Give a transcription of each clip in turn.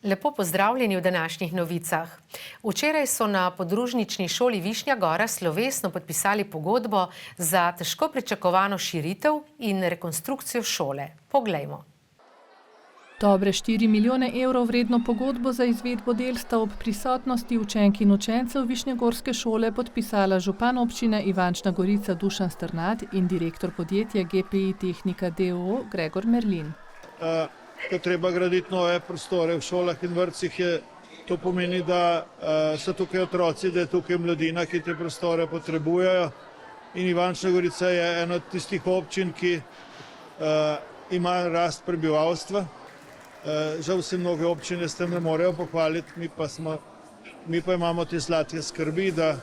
Lepo pozdravljeni v današnjih novicah. Včeraj so na podružnični šoli Višnja Gora slovesno podpisali pogodbo za težko pričakovano širitev in rekonstrukcijo šole. Poglejmo. Dobre 4 milijone evrov vredno pogodbo za izvedbo del sta ob prisotnosti učenk in učencev Višnjegorske šole podpisala župan občine Ivančna Gorica Dušan Strnad in direktor podjetja GPI Tehnika d.o.o. Gregor Merlin. Ko treba graditi nove prostore v šolah in vrtcih, to pomeni, da so tukaj otroci, da je tukaj mladina, ki te prostore potrebujejo. In Ivančna Gorica je ena od tistih občin, ki ima rast prebivalstva. Žal se mnoge občine s tem ne morejo pohvaliti, mi pa imamo te zlate skrbi, da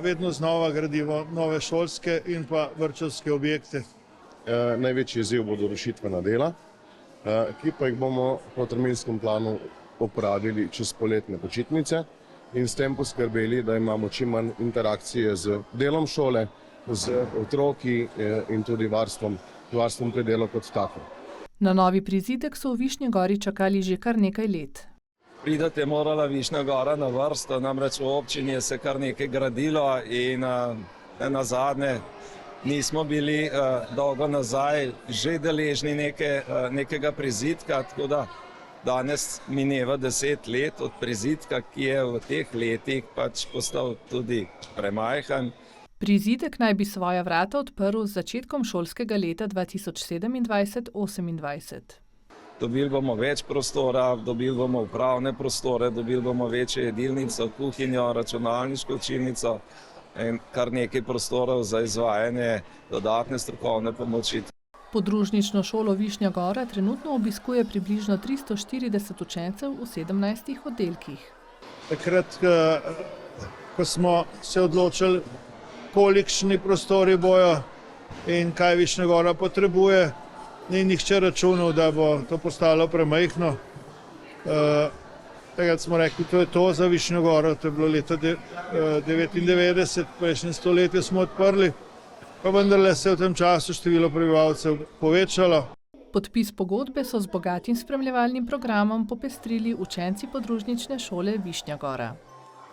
vedno znova gradimo nove šolske in pa vrtčevske objekte. Največji izziv bodo rušitvena dela, ki pa jih bomo po terminskem planu opravili čez poletne počitnice in s tem poskrbeli, da imamo čim manj interakcije z delom šole, z otroki in tudi varstvom predela kot tako. Na novi prizidek so v Višnji Gori čakali že kar nekaj let. Pridati je morala Višnja Gora na vrsto, namreč v občini je se kar nekaj gradilo in nazadnje nismo bili dolgo nazaj že deležni nekega prizidka, tako da danes mineva 10 let od prizidka, ki je v teh letih pač postal tudi premajhen. Prizidek naj bi svoja vrata odprl z začetkom šolskega leta 2027-28. Dobili bomo več prostora, dobili bomo upravne prostore, dobili bomo večjo jedilnico, kuhinjo, računalniško učilnico in kar nekaj prostorov za izvajanje dodatne strokovne pomoči. Podružnično šolo Višnja Gora trenutno obiskuje približno 340 učencev v 17 oddelkih. Takrat, ko smo se odločili, kolikšni prostori bojo in kaj Višnja Gora potrebuje, ni nihče računal, da bo to postalo premajhno. Takrat smo rekli, to je to za Višnjo Goro, to je bilo leta 1999, prejšnje stoletje smo odprli, pa vendarle se je v tem času število prebivalcev povečalo. Podpis pogodbe so z bogatim spremljevalnim programom popestrili učenci podružnične šole Višnja Gora.